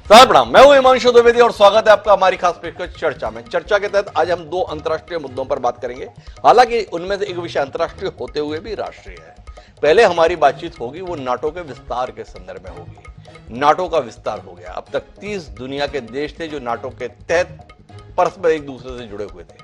साहब प्रणाम, मैं हूं हिमांशु द्विवेदी और स्वागत है आपका हमारी खास पेशकश चर्चा में। चर्चा के तहत आज हम दो अंतर्राष्ट्रीय मुद्दों पर बात करेंगे। हालांकि उनमें से एक विषय अंतर्राष्ट्रीय होते हुए भी राष्ट्रीय है। पहले हमारी बातचीत होगी वो नाटो के विस्तार के संदर्भ में होगी। नाटो का विस्तार हो गया। अब तक 30 दुनिया के देश थे जो नाटो के तहत परस्पर एक दूसरे से जुड़े हुए थे।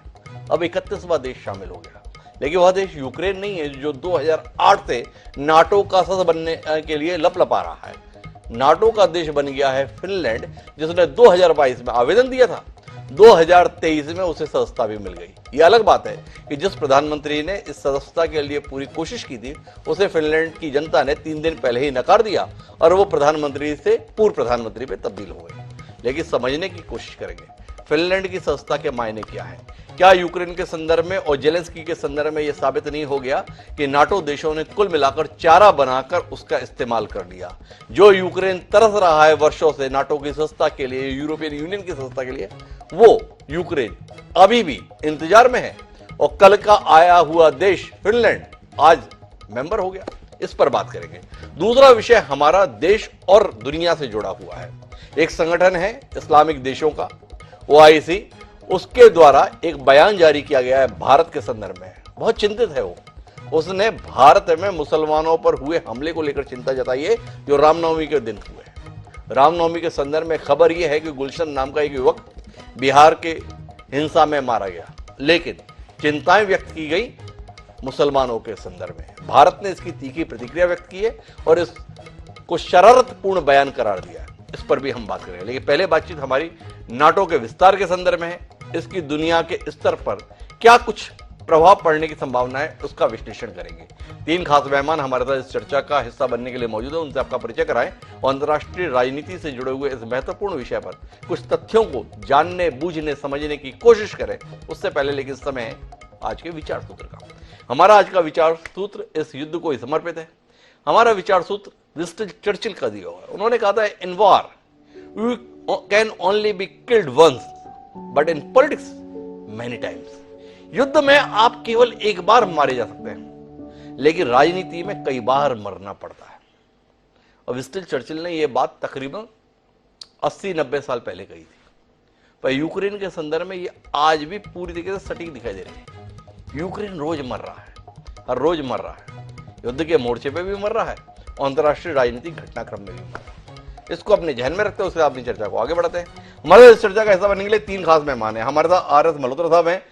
अब 31वां देश शामिल हो गया, लेकिन वह देश यूक्रेन नहीं है जो 2008 से नाटो का सदस्य बनने के लिए लपलपा रहा है। नाटो का देश बन गया है फिनलैंड, जिसने 2022 में आवेदन दिया था। 2023 में उसे सदस्यता भी मिल गई। यह अलग बात है कि जिस प्रधानमंत्री ने इस सदस्यता के लिए पूरी कोशिश की थी, उसे फिनलैंड की जनता ने 3 दिन पहले ही नकार दिया और वो प्रधानमंत्री से पूर्व प्रधानमंत्री पे तब्दील हो गए। लेकिन समझने की कोशिश करेंगे फिनलैंड की सदस्यता के मायने क्या है। क्या यूक्रेन के संदर्भ में और जेलेंस्की के संदर्भ में यह साबित नहीं हो गया कि नाटो देशों ने कुल मिलाकर चारा बनाकर उसका इस्तेमाल कर लिया। जो यूक्रेन तरस रहा है वर्षों से नाटो की सदस्यता के लिए, यूरोपियन यूनियन की सदस्यता के लिए, वो यूक्रेन अभी भी इंतजार में है और कल का आया हुआ देश फिनलैंड आज मेंबर हो गया। इस पर बात करेंगे। दूसरा विषय हमारा देश और दुनिया से जुड़ा हुआ है। एक संगठन है इस्लामिक देशों का, OIC, उसके द्वारा एक बयान जारी किया गया है भारत के संदर्भ में। बहुत चिंतित है वो। उसने भारत में मुसलमानों पर हुए हमले को लेकर चिंता जताई है जो रामनवमी के दिन हुए। रामनवमी के संदर्भ में खबर यह है कि गुलशन नाम का एक युवक बिहार के हिंसा में मारा गया, लेकिन चिंताएं व्यक्त की गई मुसलमानों के संदर्भ में। भारत ने इसकी तीखी प्रतिक्रिया व्यक्त की है और इसको शरारतपूर्ण बयान करार दिया है। इस पर भी हम बात करेंगे, लेकिन पहले बातचीत हमारी नाटो के विस्तार के संदर्भ में है। इसकी दुनिया के स्तर पर क्या कुछ प्रभाव पड़ने की संभावना है, उसका विश्लेषण करेंगे। 3 खास मेहमान हमारे साथ इस चर्चा का हिस्सा बनने के लिए मौजूद है। उनसे आपका परिचय कराएं और अंतर्राष्ट्रीय राजनीति से जुड़े हुए इस महत्वपूर्ण विषय पर कुछ तथ्यों को जानने, बूझने, समझने की कोशिश करें। उससे पहले लेकिन समय है आज के विचार सूत्र का। हमारा आज का विचार सूत्र इस युद्ध को ही समर्पित है। हमारा विचार सूत्र विंस्टन चर्चिल का दिया हुआ है। उन्होंने कहा था, in war you can only be killed once but in politics many times. युद्ध में आप केवल एक बार मारे जा सकते हैं, लेकिन राजनीति में कई बार मरना पड़ता है। और विंस्टन चर्चिल ने यह बात तकरीबन 80-90 साल पहले कही थी। पर यूक्रेन के संदर्भ में यह आज भी पूरी तरीके से सटीक दिखाई दे रही है। यूक्रेन रोज मर रहा है, हर रोज मर रहा है। युद्ध के मोर्चे पे भी मर रहा है और अंतर्राष्ट्रीय राजनीतिक घटनाक्रम में भी मर रहा है। इसको अपने ध्यान में रखते हुए उससे अपनी चर्चा को आगे बढ़ाते हैं। हमारे इस चर्चा का हिस्सा बनने के लिए 3 खास मेहमान हैं। हमारे साथ RS मल्होत्रा साहब हैं,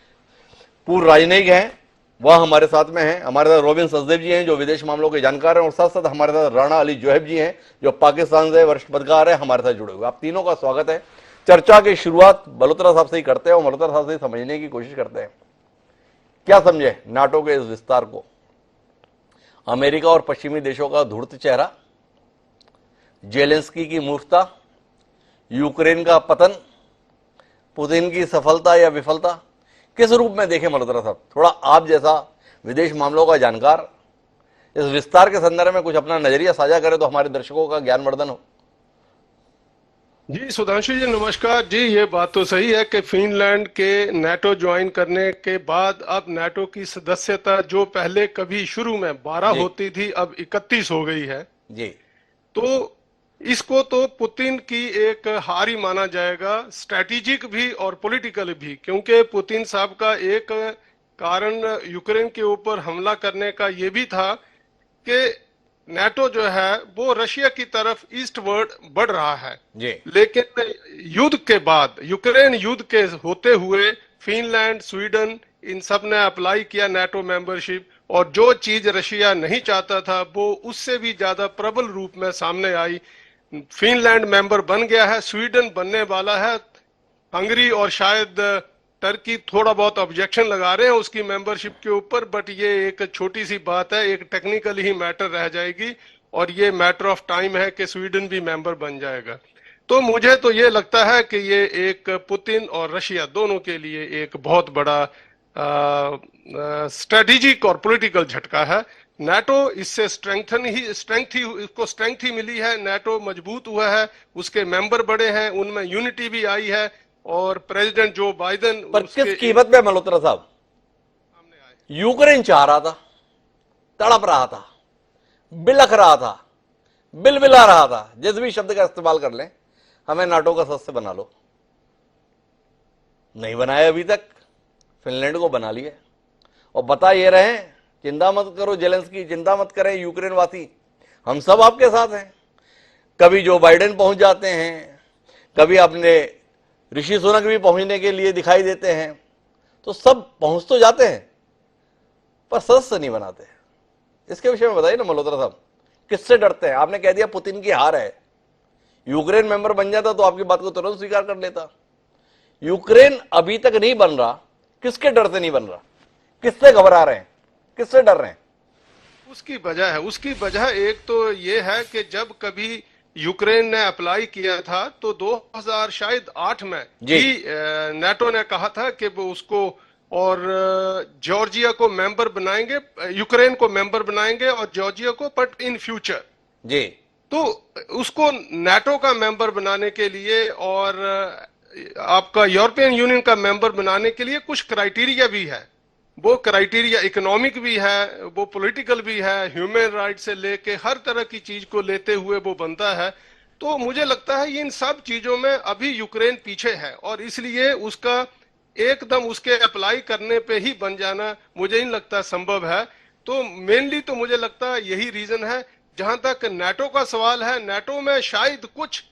पूर्व राजनयिक हैं, वह हमारे साथ में हैं। हमारे साथ रोबिन सचदेव जी हैं जो विदेश मामलों के जानकार हैं, और साथ साथ हमारे साथ राणा अली जोहेब जी हैं जो पाकिस्तान से वरिष्ठ पत्रकार है, हमारे साथ जुड़े हुए। आप तीनों का स्वागत है। चर्चा की शुरुआत मल्होत्रा साहब से ही करते हैं और मल्होत्रा साहब से समझने की कोशिश करते हैं। क्या समझे नाटो के इस विस्तार को? अमेरिका और पश्चिमी देशों का धूर्त चेहरा, जेलेंस्की की मूर्खता, यूक्रेन का पतन, पुतिन की सफलता या विफलता, किस रूप में देखें मल्होत्रा साहब? थोड़ा आप जैसा विदेश मामलों का जानकार इस विस्तार के संदर्भ में कुछ अपना नजरिया साझा करें तो हमारे दर्शकों का ज्ञानवर्धन हो। जी सुधांशु जी नमस्कार जी। ये बात तो सही है कि फिनलैंड के नाटो ज्वाइन करने के बाद अब नाटो की सदस्यता जो पहले कभी शुरू में 12 होती थी अब 31 हो गई है जी। तो इसको तो पुतिन की एक हार ही माना जाएगा, स्ट्रैटेजिक भी और पॉलिटिकल भी, क्योंकि पुतिन साहब का एक कारण यूक्रेन के ऊपर हमला करने का ये भी था कि नाटो जो है वो रशिया की तरफ ईस्टवर्ड बढ़ रहा है जी। लेकिन युद्ध के बाद, यूक्रेन युद्ध के होते हुए फिनलैंड, स्वीडन, इन सब ने अप्लाई किया नाटो मेंबरशिप, और जो चीज रशिया नहीं चाहता था वो उससे भी ज्यादा प्रबल रूप में सामने आई। फिनलैंड मेंबर बन गया है, स्वीडन बनने वाला है, हंगरी और शायद टर्की थोड़ा बहुत ऑब्जेक्शन लगा रहे हैं उसकी मेंबरशिप के ऊपर, बट ये एक छोटी सी बात है, एक टेक्निकल ही मैटर रह जाएगी और ये मैटर ऑफ टाइम है कि स्वीडन भी मेंबर बन जाएगा। तो मुझे तो ये लगता है कि ये एक पुतिन और रशिया दोनों के लिए एक बहुत बड़ा स्ट्रेटेजिक और पॉलिटिकल झटका है। नाटो इससे इसको स्ट्रेंथ ही मिली है, नाटो मजबूत हुआ है, उसके मेंबर बड़े हैं, उनमें यूनिटी भी आई है और प्रेसिडेंट जो बाइडेन पर किस कीमत पे मल्होत्रा साहब? यूक्रेन चाह रहा था, तड़प रहा था, बिलख रहा था, बिलबिला रहा था, जिस भी शब्द का इस्तेमाल कर लें। हमें नाटो का सदस्य बना लो। नहीं बनाया अभी तक, फिनलैंड को बना लिया और बता ये रहे हैं चिंता मत करो जेलेंस्की, चिंता मत करें यूक्रेन वासी, हम सब आपके साथ हैं। कभी जो बाइडेन पहुंच जाते हैं, कभी अपने ऋषि सुनक भी पहुंचने के लिए दिखाई देते हैं, तो सब पहुंच तो जाते हैं पर सदस्य नहीं बनाते। इसके विषय में बताइए ना मल्होत्रा साहब, किससे डरते हैं? आपने कह दिया पुतिन की हार है, यूक्रेन मेंबर बन जाता तो आपकी बात को तुरंत स्वीकार कर लेता। यूक्रेन अभी तक नहीं बन रहा, किसके डर से नहीं बन रहा? किससे घबरा रहे हैं, किससे डर रहे हैं? उसकी वजह एक तो ये है कि जब कभी यूक्रेन ने अप्लाई किया था तो 2008 में ही नाटो ने कहा था कि वो उसको और जॉर्जिया को मेंबर बनाएंगे, यूक्रेन को मेंबर बनाएंगे और जॉर्जिया को, बट इन फ्यूचर जी। तो उसको नाटो का मेंबर बनाने के लिए और आपका यूरोपियन यूनियन का मेंबर बनाने के लिए कुछ क्राइटेरिया भी है। वो क्राइटेरिया इकोनॉमिक भी है, वो पॉलिटिकल भी है, ह्यूमन राइट से लेके हर तरह की चीज को लेते हुए वो बनता है। तो मुझे लगता है इन सब चीजों में अभी यूक्रेन पीछे है और इसलिए उसका एकदम उसके अप्लाई करने पे ही बन जाना मुझे नहीं लगता संभव है। तो मेनली तो मुझे लगता है यही रीजन है। जहां तक नाटो का सवाल है, नाटो में शायद कुछ,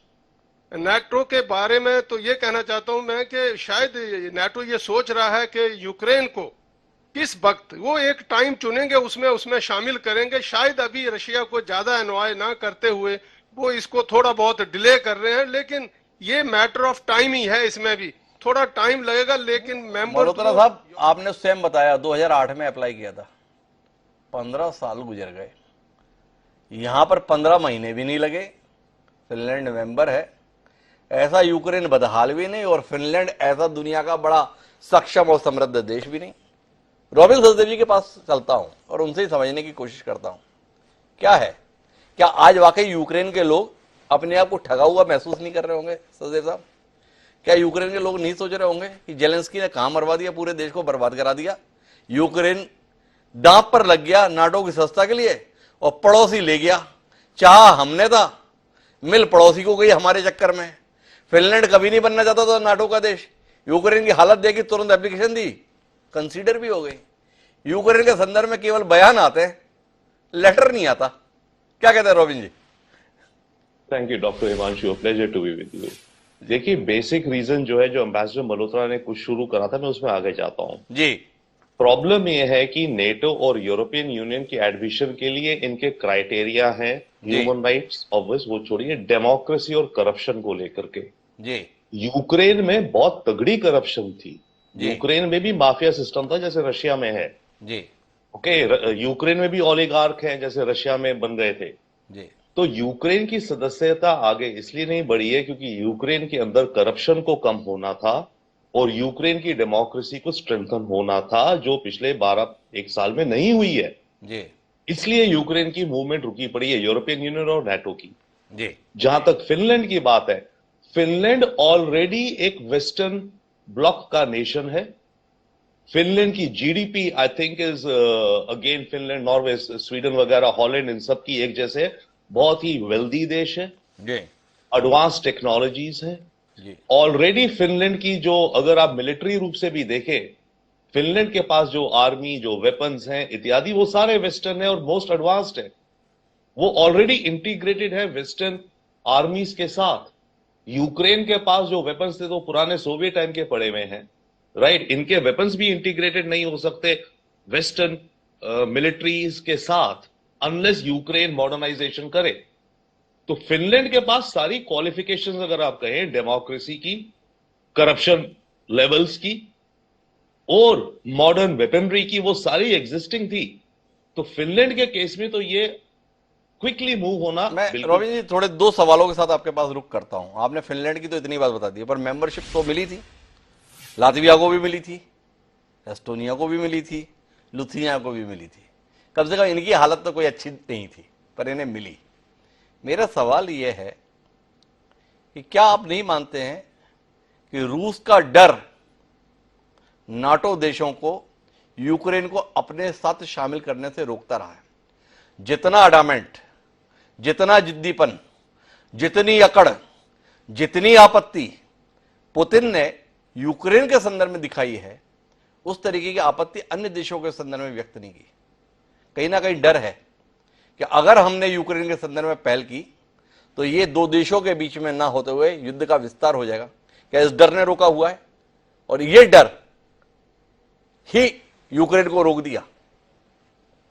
नाटो के बारे में तो ये कहना चाहता हूं मैं कि शायद नाटो ये सोच रहा है कि यूक्रेन को किस वक्त वो एक टाइम चुनेंगे उसमें शामिल करेंगे। शायद अभी रशिया को ज्यादा अनॉय ना करते हुए वो इसको थोड़ा बहुत डिले कर रहे हैं, लेकिन ये मैटर ऑफ टाइम ही है, इसमें भी थोड़ा टाइम लगेगा। लेकिन मेंबर मल्होत्रा साहब आपने स्वयं बताया 2008 में अप्लाई किया था, 15 साल गुजर गए, यहां पर 15 महीने भी नहीं लगे, फिनलैंड मेंबर है। ऐसा यूक्रेन बदहाल भी नहीं और फिनलैंड ऐसा दुनिया का बड़ा सक्षम और समृद्ध देश भी नहीं। रॉबिन सचदेव जी के पास चलता हूं और उनसे ही समझने की कोशिश करता हूं, क्या है, क्या आज वाकई यूक्रेन के लोग अपने आप को ठगा हुआ महसूस नहीं कर रहे होंगे? सचदेव साहब, क्या यूक्रेन के लोग नहीं सोच रहे होंगे कि जेलेंस्की ने कहां मरवा दिया, पूरे देश को बर्बाद करा दिया, यूक्रेन दांव पर लग गया नाटो की सत्ता के लिए और पड़ोसी ले गया, चाह हमने था, मिल पड़ोसी को गई हमारे चक्कर में। फिनलैंड कभी नहीं बनना चाहता था नाटो का देश, यूक्रेन की हालत देखी, तुरंत एप्लीकेशन दी, कंसीडर भी हो गई। यूक्रेन के संदर्भ में केवल बयान आते हैं, लेटर नहीं आता। क्या कहते हैं Robin ji? Thank you doctor Himanshu, pleasure to be with you. देखिए बेसिक रीजन जो है, जो एम्बेसडर मल्होत्रा ने कुछ शुरू करा था, मैं उसमें आगे जाता हूं जी। प्रॉब्लम यह है कि नेटो और यूरोपियन यूनियन की एडमिशन के लिए इनके क्राइटेरिया हैं ह्यूमन राइट्स, ऑब्वियस वो छोड़िए, डेमोक्रेसी और करप्शन को लेकर के। जी। यूक्रेन में बहुत तगड़ी करप्शन थी, जी। यूक्रेन में भी माफिया सिस्टम था जैसे रशिया में है। जी। ओके, यूक्रेन में भी ओलिगार्क हैं जैसे रशिया में बन गए थे। जी। तो यूक्रेन की सदस्यता आगे इसलिए नहीं बढ़ी है क्योंकि यूक्रेन के अंदर करप्शन को कम होना था और यूक्रेन की डेमोक्रेसी को स्ट्रेंथन होना था, जो पिछले 12-1 साल में नहीं हुई है। जी। इसलिए यूक्रेन की मूवमेंट रुकी पड़ी है, यूरोपियन यूनियन और नाटो की। जी। जहां तक फिनलैंड की बात है, फिनलैंड ऑलरेडी एक वेस्टर्न ब्लॉक का नेशन है। फिनलैंड की GDP I think is again Finland, Norway, Sweden वगैरह, हॉलैंड, इन सब की एक जैसे बहुत ही वेल्दी देश है, जी। एडवांस टेक्नोलॉजीज है। ऑलरेडी फिनलैंड की जो, अगर आप मिलिट्री रूप से भी देखें, फिनलैंड के पास जो आर्मी, जो वेपन्स हैं इत्यादि, वो सारे वेस्टर्न है और मोस्ट एडवांस्ड है। वो ऑलरेडी इंटीग्रेटेड है वेस्टर्न आर्मीज के साथ। यूक्रेन के पास जो वेपन्स थे तो पुराने सोवियत टाइम के पड़े हुए हैं, राइट। इनके वेपन्स भी इंटीग्रेटेड नहीं हो सकते वेस्टर्न मिलिट्रीज के साथ अनलेस यूक्रेन मॉडर्नाइजेशन करे। तो फिनलैंड के पास सारी क्वालिफिकेशंस, अगर आप कहें, डेमोक्रेसी की, करप्शन लेवल्स की और मॉडर्न वेपनरी की, वो सारी एग्जिस्टिंग थी। तो फिनलैंड के केस में तो ये क्विकली मूव होना। मैं रॉबिन जी थोड़े 2 सवालों के साथ आपके पास रुक करता हूं। आपने फिनलैंड की तो इतनी बात बता दी है, पर मेंबरशिप तो मिली थी, लातविया को भी मिली थी, एस्टोनिया को भी मिली थी, लुथियाना को भी मिली थी। कम से कम इनकी हालत तो कोई अच्छी नहीं थी, पर इन्हें मिली। मेरा सवाल यह है कि क्या आप नहीं मानते हैं कि रूस का डर नाटो देशों को यूक्रेन को अपने साथ शामिल करने से रोकता रहा है? जितना अडामेंट, जितना जिद्दीपन, जितनी अकड़, जितनी आपत्ति पुतिन ने यूक्रेन के संदर्भ में दिखाई है, उस तरीके की आपत्ति अन्य देशों के संदर्भ में व्यक्त नहीं की। कहीं ना कहीं डर है कि अगर हमने यूक्रेन के संदर्भ में पहल की तो ये दो देशों के बीच में ना होते हुए युद्ध का विस्तार हो जाएगा। क्या इस डर ने रोका हुआ है? और ये डर ही यूक्रेन को रोक दिया।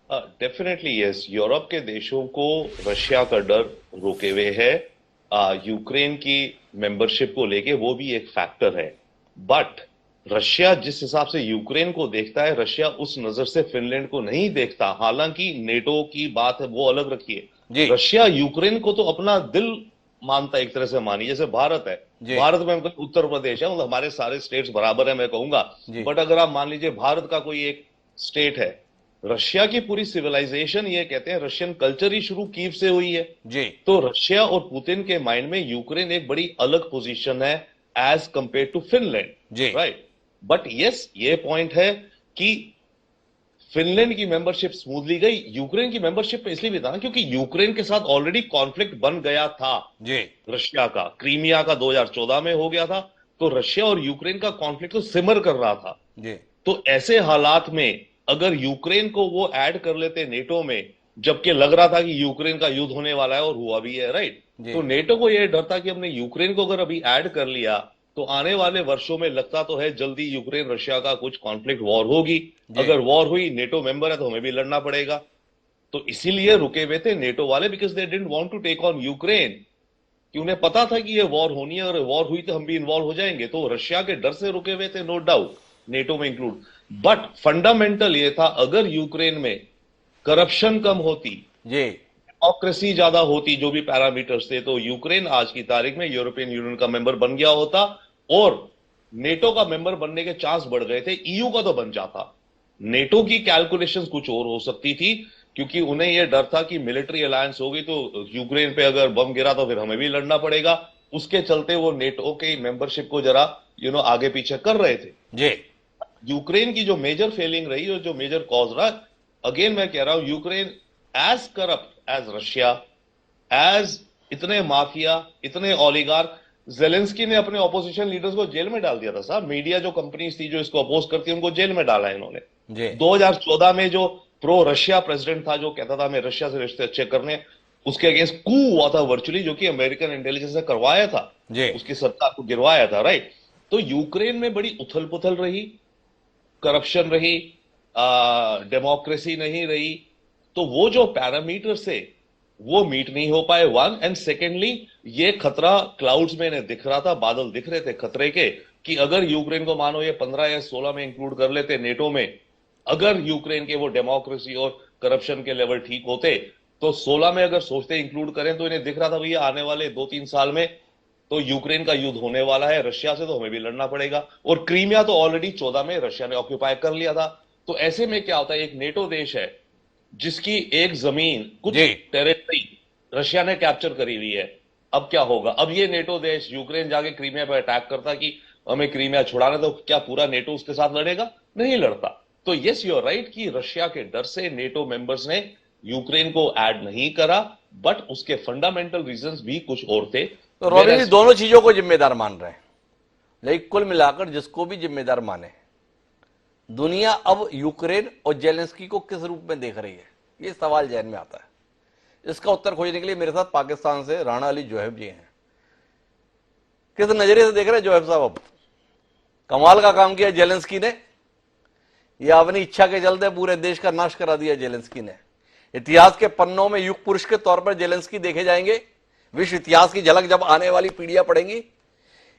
डेफिनेटली यस, यूरोप के देशों को रशिया का डर रोके हुए है। यूक्रेन की मेंबरशिप को लेके वो भी एक फैक्टर है, बट रशिया जिस हिसाब से यूक्रेन को देखता है, रशिया उस नजर से फिनलैंड को नहीं देखता। हालांकि नेटो की बात है वो अलग रखिए, रशिया यूक्रेन को तो अपना दिल मानता है, एक तरह से मानिए जैसे भारत है। भारत में उत्तर प्रदेश है, मतलब हमारे सारे स्टेट्स बराबर है मैं कहूंगा, बट अगर आप मान लीजिए भारत का कोई एक स्टेट है, रशिया की पूरी सिविलाइजेशन ये कहते हैं रशियन कल्चर ही शुरू कीव से हुई है जी। तो रशिया और पुतिन के माइंड में यूक्रेन एक बड़ी अलग पोजीशन है as compare to Finland, right. But yes, ये पॉइंट है कि फिनलैंड की मेंबरशिप स्मूथली गई, यूक्रेन की मेंबरशिप पे इसलिए भी था क्योंकि यूक्रेन के साथ ऑलरेडी कॉन्फ्लिक्ट बन गया था जी। रशिया का क्रीमिया का 2014 में हो गया था, तो रशिया और यूक्रेन का कॉन्फ्लिक्ट तो सिमर कर रहा था जी। तो ऐसे हालात में अगर यूक्रेन को वो ऐड कर लेते नेटो में, जबकि लग रहा था कि यूक्रेन का युद्ध होने वाला है और हुआ भी है, राइट। तो नेटो को यह डर था कि हमने यूक्रेन को अगर अभी ऐड कर लिया तो आने वाले वर्षों में लगता तो है जल्दी यूक्रेन रशिया का कुछ कॉन्फ्लिक्ट वॉर होगी। अगर वॉर हुई, नेटो मेंबर है तो हमें भी लड़ना पड़ेगा। तो इसीलिए रुके हुए थे नेटो वाले, because they didn't want to take on Ukraine, कि उन्हें पता था कि ये वॉर होनी है, अगर वॉर हुई तो हम भी इन्वॉल्व हो जाएंगे। तो रशिया के डर से रुके हुए थे, नो डाउट, नेटो में इंक्लूड। बट फंडामेंटल ये था, अगर यूक्रेन में करप्शन कम होती, डेमोक्रेसी ज्यादा होती, जो भी पैरामीटर्स थे, तो यूक्रेन आज की तारीख में यूरोपियन यूनियन का मेंबर बन गया होता और नेटो का मेंबर बनने के चांस बढ़ गए थे। ईयू का तो बन जाता। नेटो की कैलकुलेशंस कुछ और हो सकती थी, क्योंकि उन्हें यह डर था कि मिलिट्री अलायंस होगी तो यूक्रेन पे अगर बम गिरा तो फिर हमें भी लड़ना पड़ेगा। उसके चलते वो नेटो के मेंबरशिप को जरा आगे पीछे कर रहे थे जी। यूक्रेन की जो मेजर फेलिंग रही और जो मेजर कॉज रहा, अगेन मैं कह रहा हूं, Ukraine as corrupt as Russia, as इतने माफिया, इतने ओलिगार्क। जेलेंस्की ने अपने ऑपोजिशन लीडर्स को जेल में डाल दिया था साहब। मीडिया जो कंपनीज थी जो इसको अपोज करती है, उनको जेल में डाला है इन्होंने। 2014 में जो प्रो रशिया प्रेसिडेंट था, जो कहता था मैं रशिया से रिश्ते अच्छे करने, उसके अगेंस्ट कू हुआ था वर्चुअली, जो कि अमेरिकन इंटेलिजेंस ने करवाया था, उसकी सरकार को गिरवाया था, राइट। तो यूक्रेन में बड़ी उथल पुथल रही, करप्शन रही, डेमोक्रेसी नहीं रही। तो वो जो पैरामीटर से वो मीट नहीं हो पाए, वन। एंड सेकेंडली, ये खतरा क्लाउड्स में इन्हें दिख रहा था, बादल दिख रहे थे खतरे के, कि अगर यूक्रेन को मानो ये 15 या 16 में इंक्लूड कर लेते नेटो में, अगर यूक्रेन के वो डेमोक्रेसी और करप्शन के लेवल ठीक होते, तो 16 में अगर सोचते इंक्लूड करें, तो इन्हें दिख रहा था भैया आने वाले 2-3 साल में तो यूक्रेन का युद्ध होने वाला है रशिया से, तो हमें भी लड़ना पड़ेगा। और क्रीमिया तो ऑलरेडी 14 में रशिया ने ऑक्यूपाई कर लिया था। तो ऐसे में क्या होता है, एक नेटो देश है जिसकी एक जमीन, कुछ टेरिटरी रशिया ने कैप्चर करी हुई है, अब क्या होगा? अब ये नेटो देश यूक्रेन जाके क्रीमिया पर अटैक करता कि हमें क्रीमिया छुड़ाना, तो क्या पूरा नेटो उसके साथ लड़ेगा? नहीं लड़ता। तो यस, यू आर राइट कि रशिया के डर से नेटो मेंबर्स ने यूक्रेन को ऐड नहीं करा, बट उसके फंडामेंटल रीजंस भी कुछ और थे। तो रॉबिन जी दोनों चीजों को जिम्मेदार मान रहे हैं, लेकिन कुल मिलाकर जिसको भी जिम्मेदार माने, दुनिया अब यूक्रेन और जेलेंस्की को किस रूप में देख रही है, ये सवाल जहन में आता है। इसका उत्तर खोजने के लिए मेरे साथ पाकिस्तान से राणा अली जोहेब जी हैं। किस नजरिए से देख रहे हैं जोहेब साहब? अब कमाल का काम किया जेलेंस्की ने, या अपनी इच्छा के चलते पूरे देश का नाश करा दिया जेलेंस्की ने? इतिहास के पन्नों में युग पुरुष के तौर पर जेलेंस्की देखे जाएंगे, विश्व इतिहास की झलक जब आने वाली पीढ़ियां पढ़ेंगी,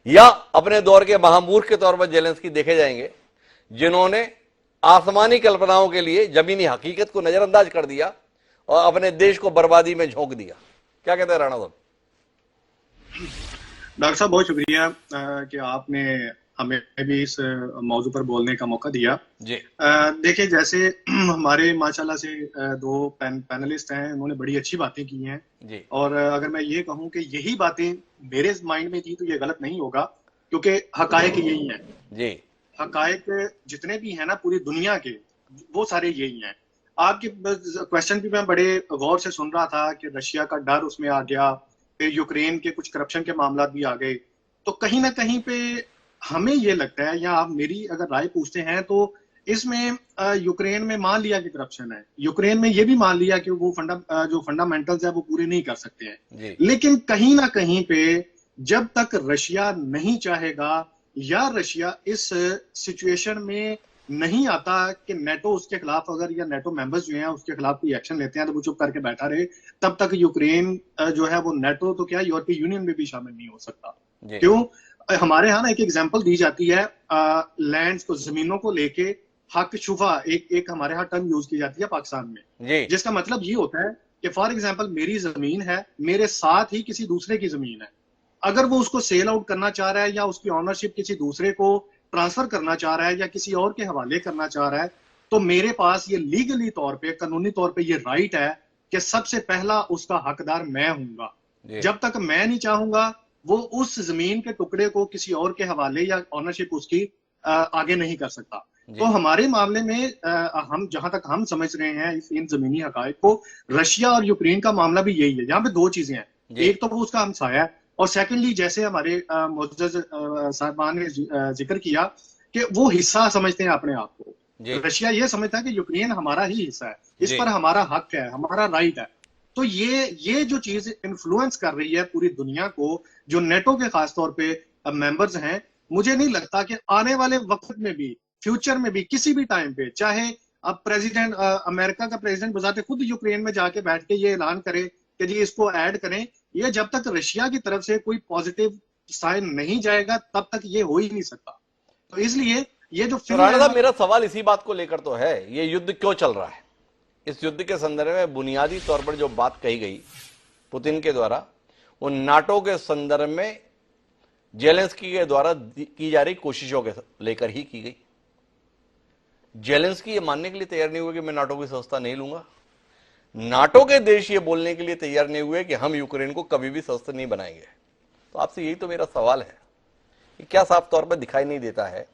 या अपने दौर के महामूर्ख के तौर पर जेलेंस्की देखे जाएंगे, जिन्होंने आसमानी कल्पनाओं के लिए जमीनी हकीकत को नजरअंदाज कर दिया और अपने देश को बर्बादी में झोंक दिया? क्या कहते हैं राणा साहब? डॉक्टर साहब बहुत शुक्रिया कि आपने हमें भी इस मौजू पर बोलने का मौका दिया जी। देखिए, जैसे हमारे माशाल्लाह से 2 पैनलिस्ट हैं, उन्होंने बड़ी अच्छी बातें की हैं जी। और अगर मैं ये कहूं कि यही बातें मेरे माइंड में थी तो ये गलत नहीं होगा, क्योंकि हकायक यही हैं जी। हकायक जितने भी हैं ना पूरी दुनिया के, वो सारे यही हैं। आपके क्वेश्चन भी मैं बड़े गौर से सुन रहा था कि रशिया का डर उसमें आ गया, यूक्रेन के कुछ करप्शन के मामला भी आ गए, तो कहीं ना कहीं पे हमें ये लगता है, या आप मेरी अगर राय पूछते हैं तो इसमें यूक्रेन में मान लिया कि करप्शन है, यूक्रेन में ये भी मान लिया कि वो जो फंडामेंटल्स है वो पूरे नहीं कर सकते हैं, लेकिन कहीं ना कहीं पे जब तक रशिया नहीं चाहेगा या रशिया इस सिचुएशन में नहीं आता कि नेटो उसके खिलाफ अगर, या नेटो मेंबर्स जो हैं उसके खिलाफ कोई एक्शन लेते हैं तो वो चुप करके बैठा रहे, तब तक यूक्रेन जो है वो नेटो तो क्या यूरोपीय यूनियन में भी शामिल नहीं हो सकता। क्यों? हमारे यहाँ ना एक एग्जांपल दी जाती है लैंड्स को, जमीनों को लेके हक शुफा एक हमारे यहाँ टर्म यूज की जाती है पाकिस्तान में, जिसका मतलब ये होता है कि फॉर एग्जांपल मेरी जमीन है, मेरे साथ ही किसी दूसरे की जमीन है, अगर वो उसको सेल आउट करना चाह रहा है या उसकी ऑनरशिप किसी दूसरे को ट्रांसफर करना चाह रहा है या किसी और के हवाले करना चाह रहा है, तो मेरे पास ये लीगली तौर पे, कानूनी तौर पे ये राइट है कि सबसे पहला उसका हकदार मैं हूंगा। जब तक मैं नहीं चाहूंगा वो उस जमीन के टुकड़े को किसी और के हवाले या ऑनरशिप उसकी आगे नहीं कर सकता। तो हमारे मामले में हम जहां तक हम समझ रहे हैं इन जमीनी हकायक को, रशिया और यूक्रेन का मामला भी यही है। यहाँ पे दो चीजें हैं, एक तो वो उसका हमसाया है, और सेकेंडली जैसे हमारे मुअज़्ज़ज़ साहबान ने जिक्र किया कि वो हिस्सा समझते हैं अपने आप को। रशिया ये समझता है कि यूक्रेन हमारा ही हिस्सा है, इस पर हमारा हक है, हमारा राइट है। तो ये जो चीज इन्फ्लुएंस कर रही है पूरी दुनिया को, जो नेटो के खासतौर पे मेंबर्स हैं, मुझे नहीं लगता कि आने वाले वक्त में भी, फ्यूचर में भी, किसी भी टाइम पे, चाहे अब प्रेसिडेंट अमेरिका का प्रेसिडेंट बजाते खुद यूक्रेन में जाके बैठ के ये ऐलान करे कि जी इसको ऐड करें, ये जब तक रशिया की तरफ से कोई पॉजिटिव साइन नहीं जाएगा तब तक ये हो ही नहीं सकता। तो इसलिए ये जो राणा साहब, मेरा सवाल इसी बात को लेकर तो है, ये युद्ध क्यों चल रहा है? इस युद्ध के संदर्भ में बुनियादी तौर पर जो बात कही गई पुतिन के द्वारा, वो नाटो के संदर्भ में जेलेंस्की के द्वारा की जा रही कोशिशों के लेकर ही की गई। जेलेंस्की ये मानने के लिए तैयार नहीं हुए कि मैं नाटो की सदस्यता नहीं लूंगा। नाटो के देश ये बोलने के लिए तैयार नहीं हुए कि हम यूक्रेन को कभी भी सदस्य नहीं बनाएंगे। तो आपसे यही तो मेरा सवाल है कि क्या साफ तौर पर दिखाई नहीं देता है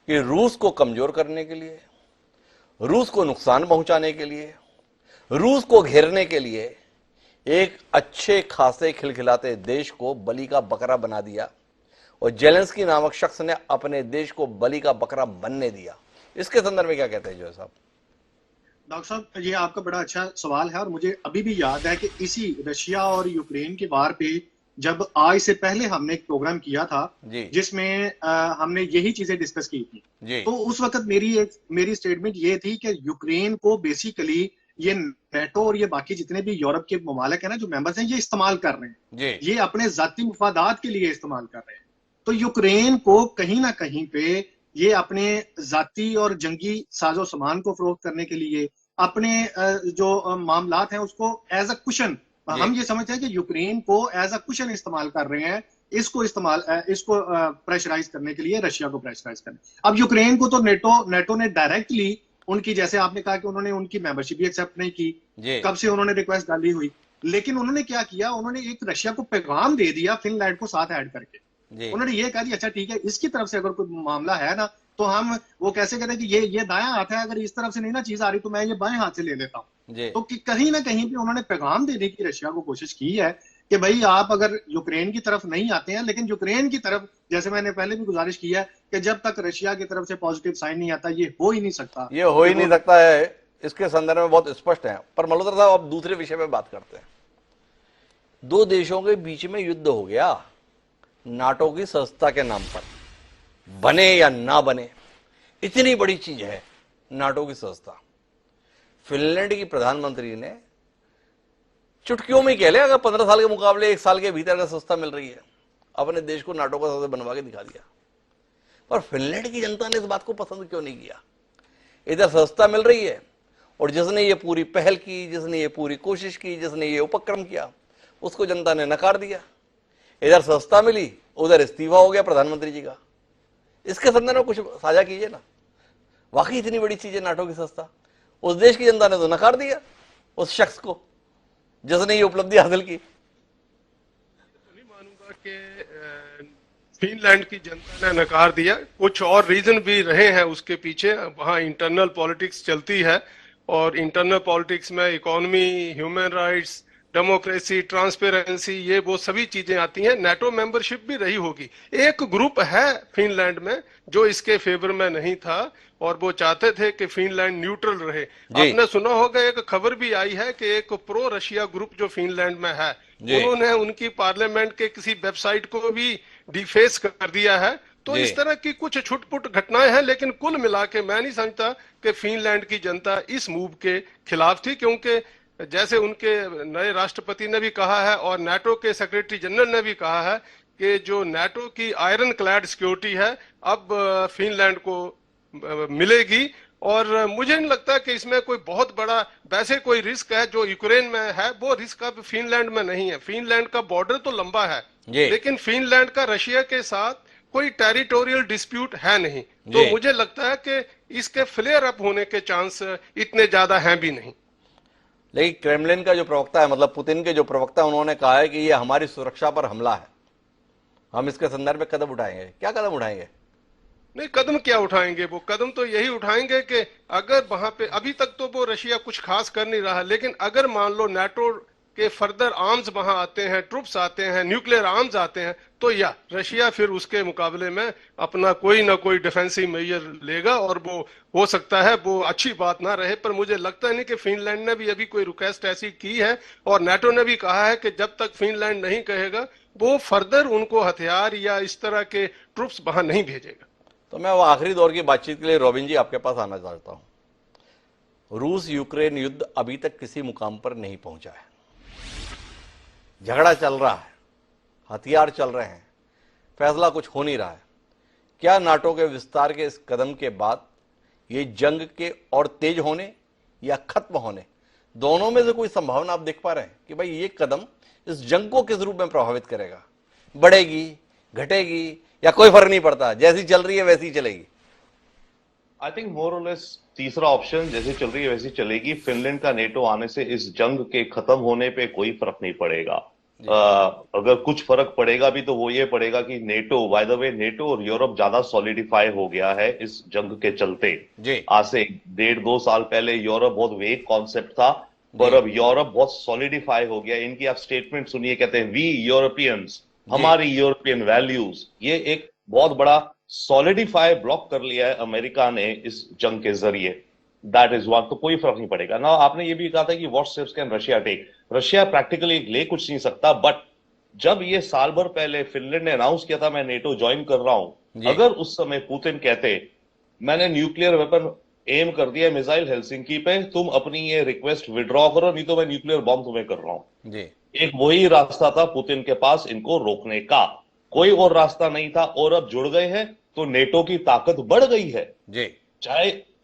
कि रूस को कमजोर करने के लिए, रूस को नुकसान पहुंचाने के लिए, रूस को घेरने के लिए एक अच्छे खासे खिलखिलाते देश को बलि का बकरा बना दिया, और जेलेंस्की नामक शख्स ने अपने देश को बलि का बकरा बनने दिया। इसके संदर्भ में क्या कहते हैं जो साहब? डॉक्टर साहब, ये आपका बड़ा अच्छा सवाल है, और मुझे अभी भी याद है कि इसी रशिया और यूक्रेन के वार पे जब आज से पहले हमने एक प्रोग्राम किया था जिसमें हमने यही चीजें डिस्कस की थी, तो उस वक्त मेरी स्टेटमेंट ये थी कि यूक्रेन को बेसिकली ये नेटो और ये बाकी जितने भी यूरोप के ममालिक है ना, जो मेंबर्स हैं, ये इस्तेमाल कर रहे हैं, ये अपने जाती मुफादात के लिए इस्तेमाल कर रहे हैं। तो यूक्रेन को कहीं ना कहीं पे ये अपने जाती और जंगी साजो सामान को फरोख्त करने के लिए, अपने जो मामलात हैं उसको एज अ कुशन, हम ये समझते हैं कि यूक्रेन को एज अ कुशन इस्तेमाल कर रहे हैं, इसको प्रेशराइज करने के लिए, रशिया को प्रेशराइज करने। अब यूक्रेन को तो नेटो ने डायरेक्टली उनकी, जैसे आपने कहा कि उन्होंने उनकी मेंबरशिप भी एक्सेप्ट नहीं की, कब से उन्होंने रिक्वेस्ट डाली हुई, लेकिन उन्होंने क्या किया, उन्होंने एक रशिया को पैगाम दे दिया फिनलैंड को साथ ऐड करके। उन्होंने ये कहा कि अच्छा ठीक है, इसकी तरफ से अगर कोई मामला है ना, तो हम वो कैसे करें कि ये दायां हाथ है, अगर इस तरफ से नहीं ना चीज आ रही तो मैं ये बाएं हाथ से ले लेता हूं। तो कहीं ना कहीं पे उन्होंने पैगाम देने की रशिया को कोशिश की है कि भाई आप अगर यूक्रेन की तरफ नहीं आते हैं, लेकिन यूक्रेन की तरफ, जैसे मैंने पहले भी गुजारिश की है कि जब तक रशिया की तरफ से पॉजिटिव साइन नहीं आता ये हो ही नहीं सकता, ये हो ही नहीं सकता है। इसके संदर्भ में बहुत स्पष्ट है। पर मल्होत्रा साहब, अब दूसरे विषय में बात करते हैं। दो देशों के बीच में युद्ध हो गया नाटो की सदस्यता के नाम पर, बने या ना बने, इतनी बड़ी चीज है नाटो की सदस्यता। फिनलैंड की प्रधानमंत्री ने चुटकियों में कह लिया, अगर 15 साल के मुकाबले 1 साल के भीतर अगर सदस्यता मिल रही है, अपने देश को नाटो का सदस्य बनवा के दिखा दिया। पर फिनलैंड की जनता ने इस बात को पसंद क्यों नहीं किया? इधर सदस्यता मिल रही है, और जिसने ये पूरी पहल की, जिसने ये पूरी कोशिश की, जिसने ये उपक्रम किया, उसको जनता ने नकार दिया। इधर सदस्यता मिली, उधर इस्तीफा हो गया प्रधानमंत्री जी का। इसके संदर्भ में कुछ साझा कीजिए ना। वाकई इतनी बड़ी चीज है नाटो की सदस्यता, उस देश की जनता ने तो नकार दिया उस शख्स को जिसने ये उपलब्धि हासिल की। नहीं मानूंगा कि फिनलैंड की जनता ने नकार दिया, कुछ और रीजन भी रहे हैं उसके पीछे। वहाँ इंटरनल पॉलिटिक्स चलती है, और इंटरनल पॉलिटिक्स में economy, human rights, democracy, transparency, ये वो सभी चीजें आती हैं। नाटो मेंबरशिप भी रही होगी। एक ग्रुप है फिनलैंड में जो इसके फेवर में नहीं था और वो चाहते थे कि फिनलैंड न्यूट्रल रहे। आपने सुना होगा, एक खबर भी आई है कि एक प्रो रशिया ग्रुप जो फिनलैंड में है, उन्होंने उनकी पार्लियामेंट के किसी वेबसाइट को भी डिफेस कर दिया है। तो इस तरह की कुछ छुटपुट घटनाएं हैं, लेकिन कुल मिला के मैं नहीं समझता कि फिनलैंड की जनता इस मूव के खिलाफ थी, क्योंकि जैसे उनके नए राष्ट्रपति ने भी कहा है और नाटो के सेक्रेटरी जनरल ने भी कहा है कि जो नाटो की आयरन क्लैड सिक्योरिटी है अब फिनलैंड को मिलेगी। और मुझे नहीं लगता कि इसमें कोई बहुत बड़ा वैसे कोई रिस्क है जो यूक्रेन में है, वो रिस्क अब फिनलैंड में नहीं है। फिनलैंड का बॉर्डर तो लंबा है, लेकिन फिनलैंड का रशिया के साथ कोई टेरिटोरियल डिस्प्यूट है नहीं। तो मुझे लगता है कि इसके फ्लेयर अप होने के चांस इतने ज्यादा हैं भी नहीं। लेकिन क्रेमलिन का जो प्रवक्ता है, मतलब पुतिन के जो प्रवक्ता, उन्होंने कहा है कि ये हमारी सुरक्षा पर हमला है, हम इसके संदर्भ में कदम उठाएंगे। क्या कदम उठाएंगे? नहीं, कदम क्या उठाएंगे? वो कदम तो यही उठाएंगे कि अगर वहां पे अभी तक तो वो रशिया कुछ खास कर नहीं रहा, लेकिन अगर मान लो नाटो के फर्दर आर्म्स वहां आते हैं, ट्रुप्स आते हैं, न्यूक्लियर आर्म्स आते हैं, तो या रशिया फिर उसके मुकाबले में अपना कोई ना कोई डिफेंसिव मेजर लेगा और वो हो सकता है वो अच्छी बात ना रहे। पर मुझे लगता नहीं कि फिनलैंड ने भी अभी कोई रिक्वेस्ट ऐसी की है, और नाटो ने भी कहा है कि जब तक फिनलैंड नहीं कहेगा वो फर्दर उनको हथियार या इस तरह के ट्रुप्स वहां नहीं भेजेगा। तो मैं वो आखिरी दौर की बातचीत के लिए रॉबिन जी आपके पास आना चाहता हूं। रूस यूक्रेन युद्ध अभी तक किसी मुकाम पर नहीं पहुंचा है, झगड़ा चल रहा है, हथियार चल रहे हैं, फैसला कुछ हो नहीं रहा है। क्या नाटो के विस्तार के इस कदम के बाद ये जंग के और तेज होने या खत्म होने, दोनों में से कोई संभावना आप देख पा रहे हैं कि भाई ये कदम इस जंग को किस रूप में प्रभावित करेगा? बढ़ेगी, घटेगी, या कोई फर्क नहीं पड़ता, जैसी चल रही है वैसी ही चलेगी? आई थिंक मोर और लेस तीसरा ऑप्शन, जैसी चल रही है वैसी चलेगी। फिनलैंड का नेटो आने से इस जंग के खत्म होने पे कोई फर्क नहीं पड़ेगा। अगर कुछ फर्क पड़ेगा भी तो वो ये पड़ेगा कि NATO, by the way, NATO और यूरोप ज्यादा सॉलिडिफाई हो गया है इस जंग के चलते। आज से 1.5-2 साल पहले यूरोप बहुत वेग कॉन्सेप्ट था, पर अब यूरोप बहुत सॉलिडिफाई हो गया। इनकी आप स्टेटमेंट सुनिए, कहते हैं वी यूरोपियंस, हमारी यूरोपियन वैल्यूज। ये एक बहुत बड़ा सॉलिडिफाई ब्लॉक कर लिया है अमेरिका ने इस जंग के जरिए। That is one. तो कोई फर्क नहीं पड़ेगा ना। आपने ये भी कहा था कि what steps can Russia take. Russia practically ले कुछ नहीं सकता, बट जब ये साल भर पहले फिनलैंड ने अनाउंस किया था मैं नेटो ज्वाइन कर रहा हूं, अगर उस समय पुतिन कहते मैंने न्यूक्लियर वेपन एम कर दिया मिसाइल हेलसिंकी पे, तुम अपनी ये रिक्वेस्ट विड्रॉ करो, नहीं तो मैं न्यूक्लियर बॉम्ब तुम्हें कर रहा हूं। एक वही रास्ता था पुतिन के पास इनको रोकने का, कोई और रास्ता नहीं था। और अब जुड़ गए हैं तो नेटो की ताकत बढ़ गई है।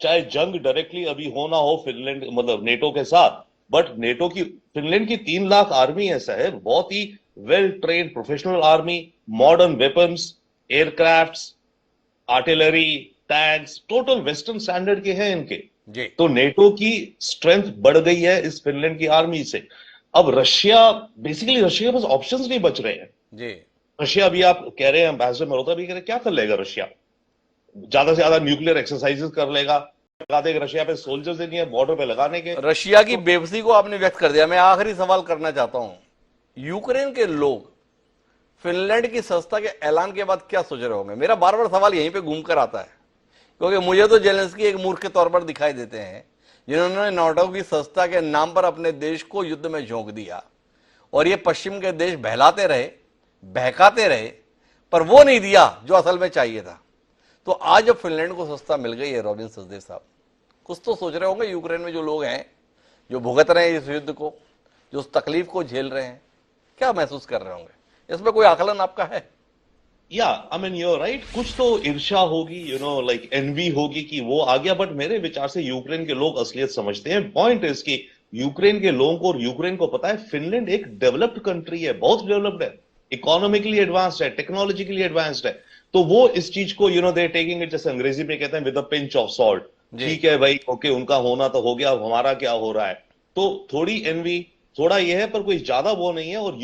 चाहे जंग डायरेक्टली अभी होना हो फिनलैंड, मतलब नेटो के साथ, बट नेटो की, फिनलैंड की 3 लाख आर्मी ऐसा है, बहुत ही well trained professional army, modern weapons, aircrafts, artillery, tanks, total western standard के हैं इनके। तो नेटो की स्ट्रेंथ बढ़ गई है इस फिनलैंड की आर्मी से। अब रशिया, बेसिकली रशिया के पास ऑप्शंस नहीं बच रहे हैं। रशिया अभी आप कह रहे हैं, एम्बेसडर मल्होत्रा भी कह रहे हैं, क्या कर लेगा रशिया? ज्यादा से ज्यादा न्यूक्लियर एक्सरसाइजेस कर लेगा। रशिया पे सोल्जर्स नहीं है बॉर्डर पे लगाने के। रशिया की बेबसी को आपने व्यक्त कर दिया। मैं आखिरी सवाल करना चाहता हूं, यूक्रेन के लोग फिनलैंड की संस्था के ऐलान के बाद क्या सोच रहे होंगे? मेरा बार बार सवाल यहीं पे घूम कर आता है, क्योंकि मुझे तो जेलेंस्की एक मूर्ख के तौर पर दिखाई देते हैं, जिन्होंने नाटो की संस्था के नाम पर अपने देश को युद्ध में झोंक दिया, और ये पश्चिम के देश बहलाते रहे, बहकाते रहे, पर वो नहीं दिया जो असल में चाहिए था। तो आज जब फिनलैंड को संस्था मिल गई है, रॉबिन सचदेव साहब, कुछ तो सोच रहे होंगे यूक्रेन में जो लोग हैं, जो भुगत रहे हैं इस युद्ध को, जो उस तकलीफ को झेल रहे हैं, क्या महसूस कर रहे होंगे? इसमें कोई आकलन आपका है? या I mean you are right, कुछ तो ईर्ष्या होगी, यू नो, लाइक एनवी होगी कि वो आ गया, बट मेरे विचार से यूक्रेन के लोग असलियत समझते हैं। पॉइंट इज कि यूक्रेन के लोगों को और यूक्रेन को पता है फिनलैंड एक डेवलप्ड कंट्री है, बहुत डेवलप्ड है, इकोनॉमिकली एडवांस्ड है, टेक्नोलॉजिकली एडवांस्ड है। तो वो इस चीज को, you know, they taking it, जैसे अंग्रेजी में कहते हैं, with a pinch of salt. ठीक है भाई, ओके, उनका होना तो हो गया, अब हमारा क्या हो रहा है? तो थोड़ी एनवी, थोड़ा ये है, पर कोई ज्यादा वो नहीं है। और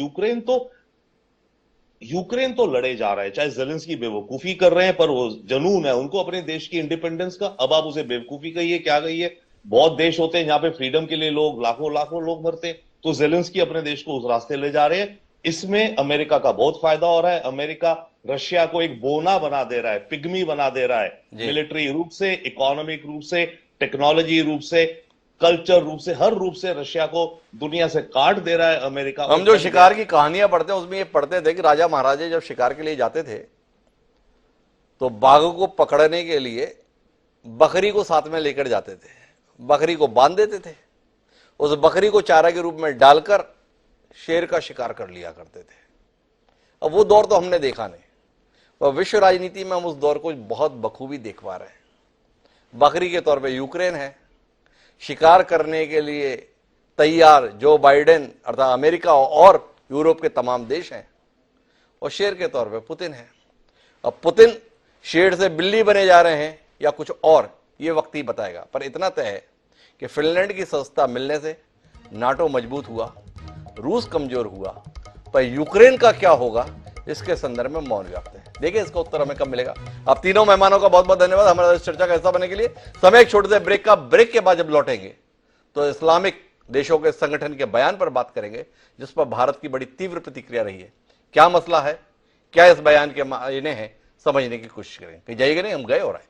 यूक्रेन तो लड़े जा रहा है, चाहे जेलेंस्की बेवकूफी कर रहे हैं, पर वो जनून है उनको अपने देश की इंडिपेंडेंस का। अब आप उसे बेवकूफी कहिए, क्या कहिए, बहुत देश होते हैं जहां पे फ्रीडम के लिए लोग लाखों लोग मरते हैं। तो जेलेंस्की अपने देश को उस रास्ते ले जा रहे हैं। इसमें अमेरिका का बहुत फायदा हो रहा है। अमेरिका रशिया को एक बोना बना दे रहा है, पिग्मी बना दे रहा है, मिलिट्री रूप से, इकोनॉमिक रूप से, टेक्नोलॉजी रूप से, कल्चर रूप से, हर रूप से रशिया को दुनिया से काट दे रहा है अमेरिका। हम जो शिकार की कहानियां पढ़ते हैं उसमें ये पढ़ते थे कि राजा महाराजे जब शिकार के लिए जाते थे तो बाघ को पकड़ने के लिए बकरी को साथ में लेकर जाते थे, बकरी को बांध देते थे, उस बकरी को चारा के रूप में डालकर शेर का शिकार कर लिया करते थे। अब वो दौर तो हमने देखा नहीं, और विश्व राजनीति में हम उस दौर को बहुत बखूबी देख पा रहे हैं। बकरी के तौर पे यूक्रेन है, शिकार करने के लिए तैयार जो बाइडेन अर्थात अमेरिका और यूरोप के तमाम देश हैं, और शेर के तौर पे पुतिन है। अब पुतिन शेर से बिल्ली बने जा रहे हैं या कुछ और, ये वक्त ही बताएगा। पर इतना तय है कि फिनलैंड की सदस्यता मिलने से नाटो मजबूत हुआ, रूस कमजोर हुआ, पर यूक्रेन का क्या होगा इसके संदर्भ में मौन व्यक्त है। देखिए इसका उत्तर हमें कब मिलेगा। आप तीनों मेहमानों का बहुत बहुत धन्यवाद हमारा इस चर्चा का हिस्सा बनने के लिए। समय एक छोटे से ब्रेक का, ब्रेक के बाद जब लौटेंगे तो इस्लामिक देशों के संगठन के बयान पर बात करेंगे जिस पर भारत की बड़ी तीव्र प्रतिक्रिया रही है। क्या मसला है, क्या इस बयान के मायने हैं, समझने की कोशिश करेंगे। कहीं जाइएगा नहीं, हम गए और आए।